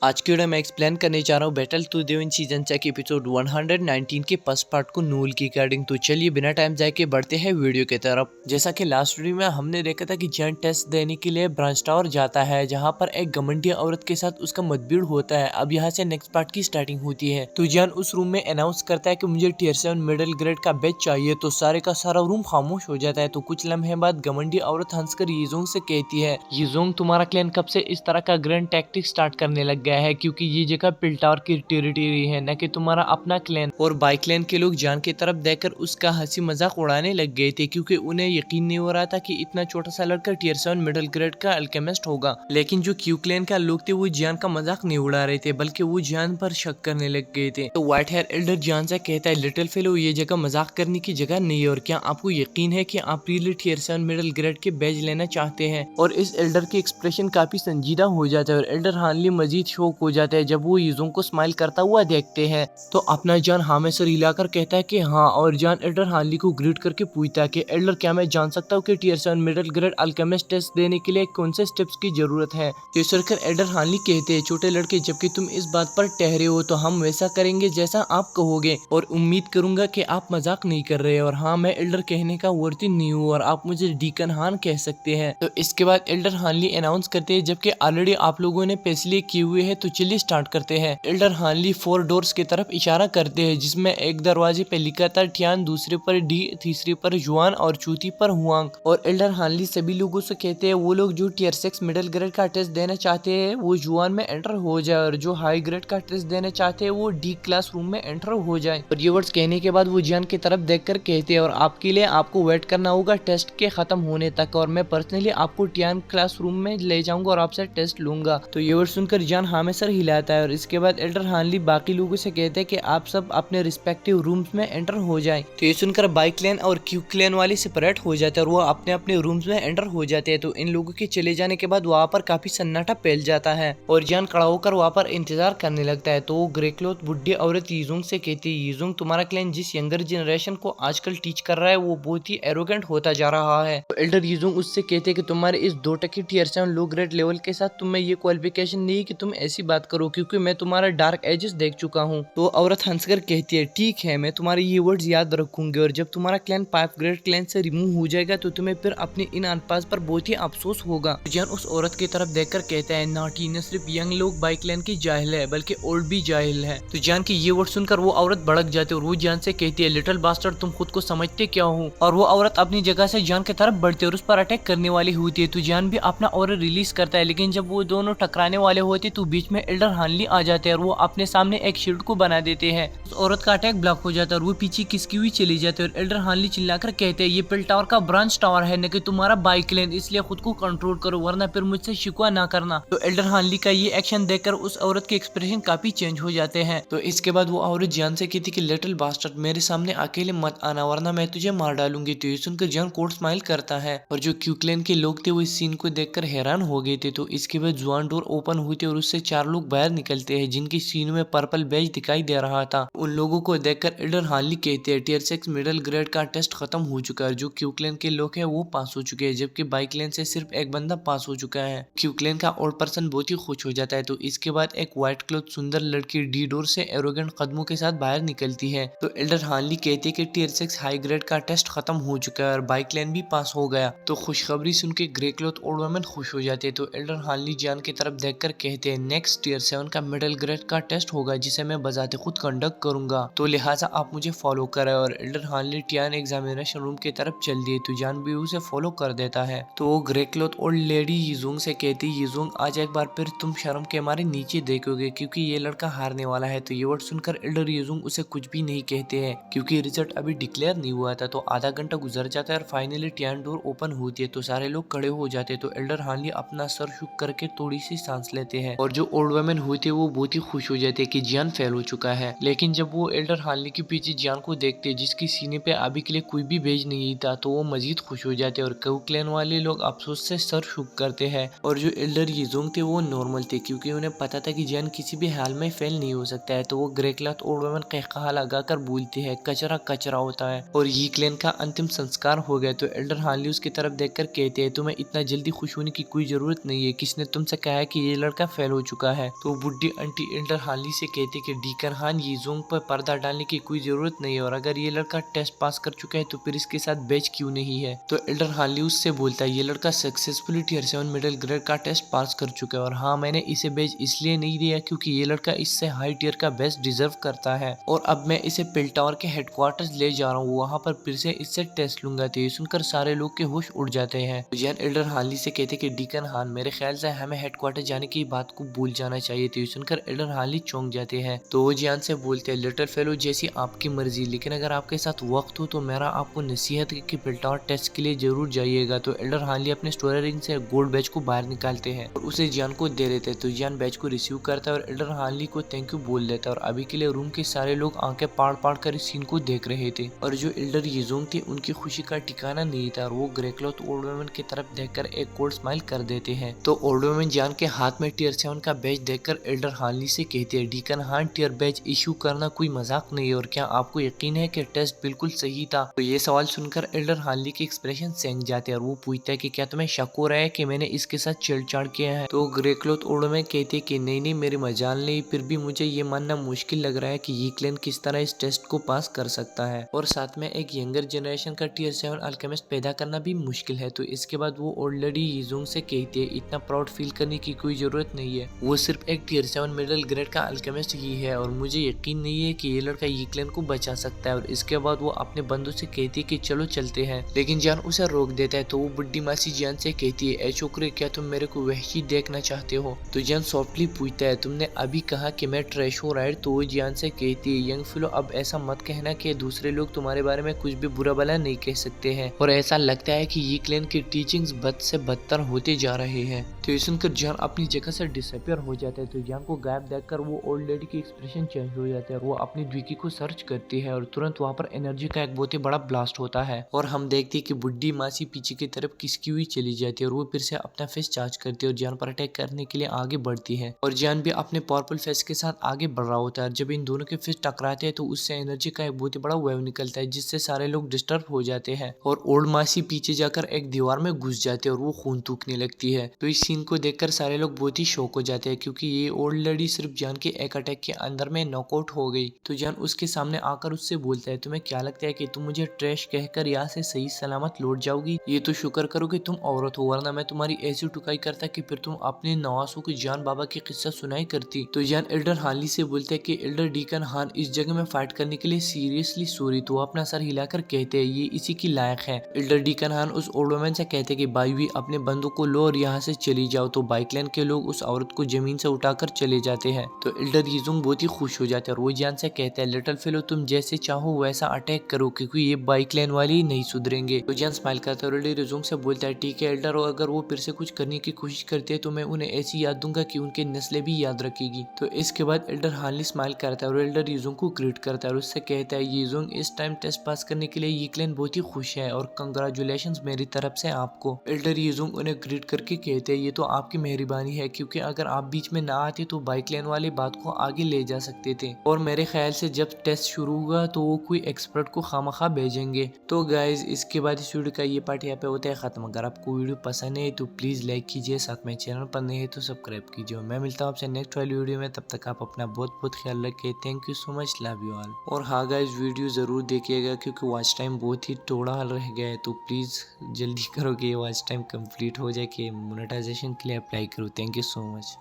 आज की वीडियो में एक्सप्लेन करने जा रहा हूँ बैटल टू देवन सीजन 6 के एपिसोड 119 के फर्स्ट पार्ट को नूल की अकॉर्डिंग। तो चलिए बिना टाइम जाए के बढ़ते हैं वीडियो की तरफ। जैसा कि लास्ट वीडियो में हमने देखा था कि जैन टेस्ट देने के लिए ब्रांच टावर जाता है, जहाँ पर एक घमंडी औरत के साथ उसका मतभेद होता है। अब यहाँ से नेक्स्ट पार्ट की स्टार्टिंग होती है। तो जैन उस रूम में अनाउंस करता है कि मुझे टियर 7 मिडिल ग्रेड का बैच चाहिए। तो सारे का सारा रूम खामोश हो जाता है। तो कुछ लम्हे बाद घमंडी औरत हंसकर यीजोंग से कहती है, यीजोंग तुम्हारा क्लैन कब से इस तरह का ग्रैंड टैक्टिक स्टार्ट करने लग गया है, क्योंकि ये जगह पिल्टावर की टेरिटरी है, न कि तुम्हारा अपना क्लैन। और बाई क्लैन के लोग जान की तरफ देखकर उसका हंसी मजाक उड़ाने लग गए थे, क्योंकि उन्हें यकीन नहीं हो रहा था कि इतना छोटा सा लड़का टियर 7 मिडिल ग्रेड का अल्केमिस्ट होगा। लेकिन जो क्यू क्लैन का लोग थे वो जान का मजाक नहीं उड़ा रहे थे, बल्कि वो जान पर शक करने लग गए थे। तो व्हाइट हेयर एल्डर जान से कहता है, लिटिल फेलो ये जगह मजाक करने की जगह नहीं है, और क्या आपको यकीन है कि आप रियली टियर 7 मिडिल ग्रेड के बैज लेना चाहते हैं। और इस एल्डर की एक्सप्रेशन काफी संजीदा हो जाता है और एल्डर हानली मजीद शौक हो जाता है जब वो यीजोंग को स्माइल करता हुआ देखते हैं। तो अपना जान हाँ में सर हिलाकर कहता है कि हाँ, और जान एल्डर हानली को ग्रीट करके पूछता है कि एल्डर क्या मैं जान सकता हूँ कि tier 7 middle grade alchemist test देने के लिए कौन से स्टेप्स की जरूरत है। ये सुनकर एल्डर हानली कहते हैं, छोटे लड़के जबकि तुम इस बात पर ठहरे हो तो हम वैसा करेंगे जैसा आप कहोगे, और उम्मीद करूंगा कि आप मजाक नहीं कर रहे। और हाँ, मैं एल्डर कहने का वर्ती नहीं हूँ और आप मुझे डीकन हान कह सकते हैं। तो इसके बाद एल्डर हानली अनाउंस करते हैं, जबकि ऑलरेडी आप लोगों ने फैसले किए हुए हैं, तो चलिए स्टार्ट करते हैं। एल्डर हानली 4 डोर्स की तरफ इशारा करते हैं, जिसमें एक दरवाजे पे लिखा था ठियान, दूसरे पर डी, तीसरे पर जुआन और चौथी पर हुआंग। और एल्डर हानली सभी लोगों से कहते हैं वो लोग जो टियर 6 मिडिल ग्रेड का टेस्ट देना चाहते हैं वो जुआन में एंटर हो जाए, और जो हाई ग्रेड का टेस्ट देना चाहते हैं वो डी क्लास रूम में एंटर हो जाए। और ये वर्ड्स कहने के बाद वो जियान की तरफ देखकर कहते हैं, और आपके लिए आपको वेट करना होगा टेस्ट के खत्म होने तक, और मैं पर्सनली आपको टियान क्लास रूम में ले जाऊंगा और आपसे टेस्ट लूंगा। तो ये वर्ड सुनकर जियान हाँ में सर हिलाता है। और इसके बाद एल्डर हानली बाकी लोगों से कहते हैं कि आप सब अपने रिस्पेक्टिव रूम्स में एंटर हो जाएं। तो ये सुनकर बाई क्लैन और क्यू क्लैन वाले सेपरेट हो जाते हैं और वो अपने अपने रूम्स में एंटर हो जाते हैं। तो इन लोगों के चले जाने के बाद वहाँ पर काफी सन्नाटा फैल जाता है और जियान खड़ा होकर वहाँ पर इंतजार करने लगता है। तो वो ग्रे क्लॉथ बुढ़ी औरत यीजोंग से कहती है, यीजोंग तुम्हारा क्लैन जिस यंगर जनरेशन को आजकल टीच कर रहा है वो बहुत ही एरोगेंट होता जा रहा है। तो एल्डर यीजोंग उससे कहते हैं कि तुम्हारे इस 2 टकी टियर 7 लो ग्रेड लेवल के साथ तुम्हें ये क्वालिफिकेशन नहीं कि तुम ऐसी बात करो, क्योंकि मैं तुम्हारा डार्क एजेस देख चुका हूँ। तो औरत हंसकर कहती है, ठीक है, मैं तुम्हारे ये वर्ड्स याद रखूंगी, और जब तुम्हारा क्लैन 5 ग्रेड क्लैन से रिमूव हो जाएगा तो तुम्हें फिर अपने इन अनपास पर बहुत ही अफसोस होगा। जियान उस औरत की तरफ देखकर कहता है, नाटी न सिर्फ यंग लोग बाई क्लैन की जाहिल है बल्कि ओल्ड भी जाहिल है। तो जियान की ये वर्ड सुनकर वो औरत भड़क जाती है और वो जियान से कहती है, लिटिल बास्टर्ड तुम खुद को समझते क्या हो। और वो औरत अपनी जगह से जियान की तरफ बढ़ती है और उस पर अटैक करने वाली होती है। तो जियान भी अपना ऑरा रिलीज करता है, लेकिन जब वो दोनों टकराने वाले होते तो बीच में एल्डर हानली आ जाते हैं और वो अपने सामने एक शील्ड को बना देते हैं। उस औरत का अटैक ब्लॉक हो जाता है और वो पीछे खिसकी हुई चली जाती है। और एल्डर हानली चिल्लाकर कहते हैं, ये पिल टावर का ब्रांच टावर है न कि तुम्हारा बाई क्लैन, इसलिए खुद को कंट्रोल करो वरना फिर मुझसे शिकवा ना करना। तो एल्डर हानली का ये एक्शन देखकर उस औरत के एक्सप्रेशन काफी चेंज हो जाते हैं। तो इसके बाद वो औरत जान से कहती कि लिटिल बास्टर्ड मेरे सामने अकेले मत आना वरना मैं तुझे मार डालूंगी। तो ये सुनकर जान कोड स्माइल करता है और जो क्यू क्लैन के लोग थे वो इस सीन को देखकर हैरान हो गए थे। तो इसके बाद जुआन डोर ओपन हुई थी और उससे 4 लोग बाहर निकलते हैं, जिनकी सीन में पर्पल बैज दिखाई दे रहा था। उन लोगों को देखकर एल्डर हानली कहते हैं, टियर 6 मिडिल ग्रेड का टेस्ट खत्म हो चुका है, जो क्यू क्लैन के लोग हैं वो पास हो चुके हैं, जबकि बाई क्लैन से सिर्फ एक बंदा पास हो चुका है। क्यू क्लैन का ओल्ड पर्सन बहुत ही खुश हो जाता है। तो इसके बाद एक व्हाइट क्लॉथ सुंदर लड़की डी डोर से एरोगेंट कदमों के साथ बाहर निकलती है। तो एल्डर हानली कहते हैं कि टियर 6 हाई ग्रेड का टेस्ट खत्म हो चुका है और बाई क्लैन भी पास हो गया। तो खुशखबरी सुन के ग्रे क्लॉथ ओल्ड वुमेन खुश हो जाते हैं। तो एल्डर हानली जान की तरफ देखकर कहते हैं, नेक्स्ट टियर 7 का मिडिल ग्रेड का टेस्ट होगा जिसे मैं बजाते खुद कंडक्ट करूंगा, तो लिहाजा आप मुझे फॉलो करें। और एल्डर हानली टियान एग्जामिनेशन रूम की तरफ चल दिए। तो जान भी उसे फॉलो कर देता है। तो वो ग्रे क्लॉथ ओल्ड लेडी यीजोंग से कहती, यीजोंग आज एक बार फिर तुम शर्म के मारे नीचे देखोगे क्योंकि ये लड़का हारने वाला है। तो ये वर्ड सुनकर एल्डर यीजोंग उसे कुछ भी नहीं कहते हैं क्योंकि रिजल्ट अभी डिक्लेयर नहीं हुआ था। तो आधा घंटा गुजर जाता है और फाइनली टियान डोर ओपन होती है। तो सारे लोग खड़े हो जाते हैं। तो एल्डर हानली अपना सर शुक करके थोड़ी सी सांस लेते हैं और जो ओल्ड वुमेन हुई थी वो बहुत ही खुश हो जाते हैं कि जियान फेल हो चुका है। लेकिन जब वो एल्डर हानली के पीछे जियान को देखते जिसकी सीने पे अभी के लिए कोई भी बेज नहीं था, तो वो मजीद खुश हो जाते और क्यू क्लैन वाले लोग अफसोस से सर शुक करते हैं। और जो एल्डर यीजोंग थे वो नॉर्मल थे क्योंकि उन्हें पता था कि जियान किसी भी हाल में फेल नहीं हो सकता है। तो वो ग्रे क्लॉथ ओल्ड वुमेन कहकहा लगाकर बोलती है, कचरा कचरा होता है। और ये क्लैन का अंतिम संस्कार हो गया। तो एल्डर हानली उसकी तरफ देखकर कहते हैं, तुम्हें इतना जल्दी खुश होने की कोई जरूरत नहीं है, किसने तुमसे कहा है कि ये लड़का फेल हो चुका है। तो बुड्ढी आंटी एल्डर हार्ली से कहते कि डीकन हान यीजोंग पर पर्दा डालने की कोई जरूरत नहीं है और अगर ये लड़का टेस्ट पास कर चुका है तो फिर इसके साथ बैच क्यों नहीं है। तो एल्डर हार्ली उससे बोलता है ये लड़का सक्सेसफुली टियर 7 मिडिल ग्रेड का टेस्ट पास कर चुका है और हाँ मैंने इसे बैच इसलिए नहीं दिया क्योंकि ये लड़का इससे हाई टियर का बेस्ट डिजर्व करता है और अब मैं इसे पिल टावर के हेडक्वार्टर्स ले जा रहा हूँ, वहाँ पर फिर से इससे टेस्ट लूंगा। तो ये सुनकर सारे लोग के होश उड़ जाते हैं। तो जैन एल्डर हार्ली से कहते कि डीकन हान मेरे ख्याल से हमें हेडक्वार्टर जाने की बात को भूल जाना चाहिए। तो ये सुनकर एल्डर हार्ली चौंक जाते हैं। तो वो जियान से बोलते हैं लिटिल फेलो जैसी आपकी मर्जी, लेकिन अगर आपके साथ वक्त हो तो मेरा आपको नसीहत है कि पिल टावर टेस्ट के लिए जरूर जाइएगा। तो एल्डर हार्ली अपने स्टोरेज रिंग से गोल्ड बैच को बाहर निकालते हैं और उसे जियान को दे देते हैं। तो जियान बैच को रिसीव करता है और एल्डर हार्ली को थैंक यू बोल देता है और अभी के लिए रूम के सारे लोग आंखें पाड़ पाड़ कर इस सीन को देख रहे थे और जो एल्डर यीजोंग थे उनकी खुशी का ठिकाना नहीं था और वो ग्रे क्लॉथ ओल्ड वुमन की तरफ देखकर एक कोल्ड स्माइल कर देते हैं। तो ओल्ड वुमन जियान के हाथ में टियर 7 का बैच देखकर एल्डर हार्ली से कहते हैं डीकन हान टियर बैच इशू करना कोई मजाक नहीं है और क्या आपको यकीन है कि टेस्ट बिल्कुल सही था। तो ये सवाल सुनकर एल्डर हार्ली के एक्सप्रेशन सेंक जाते हैं और वो पूछता है कि क्या तुम्हें शक हो रहा है कि मैंने इसके साथ छेड़छाड़ किया है। तो ग्रे क्लॉथ ओल्ड वुमन कहते कि नहीं मेरी मजाल नहीं, फिर भी मुझे ये मानना मुश्किल लग रहा है कि ये क्लैन किस तरह इस टेस्ट को पास कर सकता है और साथ में एक यंगर जनरेशन का टियर 7 अल्केमिस्ट पैदा करना भी मुश्किल है। तो इसके बाद वो ओल्ड लेडी यीजोंग से कहती है इतना प्राउड फील करने की कोई जरूरत नहीं है, वो सिर्फ एक टियर 7 मिडिल ग्रेड का अल्केमिस्ट ही है और मुझे यकीन नहीं है कि ये लड़का ये क्लैन को बचा सकता है। और इसके बाद वो अपने बंदों से कहती है कि चलो चलते हैं, लेकिन जान उसे रोक देता है। तो वो बुड्ढी मासी जान से कहती है ए छोकरे क्या तुम मेरे को वहशी देखना चाहते हो। तो जान सॉफ्टली पूछता है तुमने अभी कहा कि मैं ट्रैश हूँ राइट। तो वो जान से कहती है यंग फिलो अब ऐसा मत कहना कि दूसरे लोग तुम्हारे बारे में कुछ भी बुरा भला नहीं कह सकते हैं और ऐसा लगता है कि ये क्लैन की टीचिंग्स बद से बदतर होते जा रहे हैं। तो ये सुनकर जान अपनी जगह से डिसअपियर हो जाता है। तो जान को गायब देखकर वो ओल्ड लेडी की एक्सप्रेशन चेंज हो जाता है और वो अपनी द्विकी को सर्च करती है और तुरंत वहाँ पर एनर्जी का एक बहुत ही बड़ा ब्लास्ट होता है और हम देखते हैं कि बुड्ढी मासी पीछे की तरफ किसकी हुई चली जाती है और वो फिर से अपना फेस चार्ज करती है और जान पर अटैक करने के लिए आगे बढ़ती है और जान भी अपने पावरफुल फेस के साथ आगे बढ़ रहा होता है। जब इन दोनों के फेस टकराते हैं तो उससे एनर्जी का एक बहुत ही बड़ा वेव निकलता है जिससे सारे लोग डिस्टर्ब हो जाते हैं और ओल्ड मासी पीछे जाकर एक दीवार में घुस जाते हैं और वो खून थूकने लगती है। तो इस सीन को देखकर सारे लोग बहुत ही शॉक हो जाते हैं क्योंकि ये ओल्ड लेडी सिर्फ जान के एक अटैक के अंदर में नॉकआउट हो गई। तो जान उसके सामने आकर उससे बोलता है तुम्हें क्या लगता है कि तुम मुझे ट्रैश कहकर यहाँ से सही सलामत लौट जाओगी? ये तो शुक्र करो कि तुम औरत हो, वरना मैं तुम्हारी ऐसी टुकाई करता कि फिर तुम अपने नवासों को जान बाबा की किस्सा सुनाई करती। तो जान एल्डर हार्ली से बोलते हैं कि एल्डर डीकन हान इस जगह में फाइट करने के लिए सीरियसली सॉरी। तो अपना सर हिलाकर कहते हैं ये इसी की लायक है। एल्डर डीकन हान उस ओल्ड वुमन से कहते हैं कि भाई भी अपने बंदों को लो और यहाँ से चली जाओ। तो बाइक लाइन के लोग उस औरत को जमीन से उठाकर चले जाते हैं। तो एल्डर यीजोंग बहुत ही खुश हो जाते हैं और वो जान से कहते हैं लिटिल फेलो तुम जैसे चाहो वैसा अटैक करो क्योंकि ये बाइक लाइन वाले ही नहीं सुधरेंगे। तो जान स्माइल करता है और एल्डर यीजोंग से बोलता है ठीक है एल्डर, और अगर वो फिर से कुछ करने की कोशिश करते हैं तो मैं उन्हें ऐसी याद दूंगा कि उनके नस्लें भी याद रखेगी। तो इसके बाद एल्डर हार्ली स्माइल करता है और एल्डर यीजोंग को ग्रीट करता है और उससे कहता है यीजोंग इस टाइम टेस्ट पास करने के लिए ये क्लैन बहुत ही खुश है और कंग्रेचुलेशंस मेरी तरफ से आपको। एल्डर यीजोंग उन्हें ग्रीट करके कहते हैं ये तो आपकी मेहरबानी है क्योंकि अगर आप बीच में ना आते तो बाइक लाइन वाली बात को आगे ले जा सकते थे और मेरे ख्याल से जब टेस्ट शुरू होगा तो वो कोई एक्सपर्ट को खामखा भेजेंगे। तो गाइज इसके बाद इस वीडियो का ये पार्ट यहाँ पे होता है खत्म। अगर आपको वीडियो पसंद है तो प्लीज लाइक कीजिए, साथ में चैनल पर नहीं है तो सब्सक्राइब कीजिए। मैं मिलता हूँ आपसे नेक्स्ट वाली वीडियो में, तब तक आप अपना बहुत बहुत ख्याल रखें। Thank you so much, love you all. और हाँ गाइज वीडियो जरूर देखिएगा क्योंकि वॉच टाइम बहुत ही थोड़ा रह गया है, तो प्लीज जल्दी करो कि वॉच टाइम कंप्लीट हो जाए कि मोनेटाइजेशन के लिए अप्लाई करो। Thank you so much.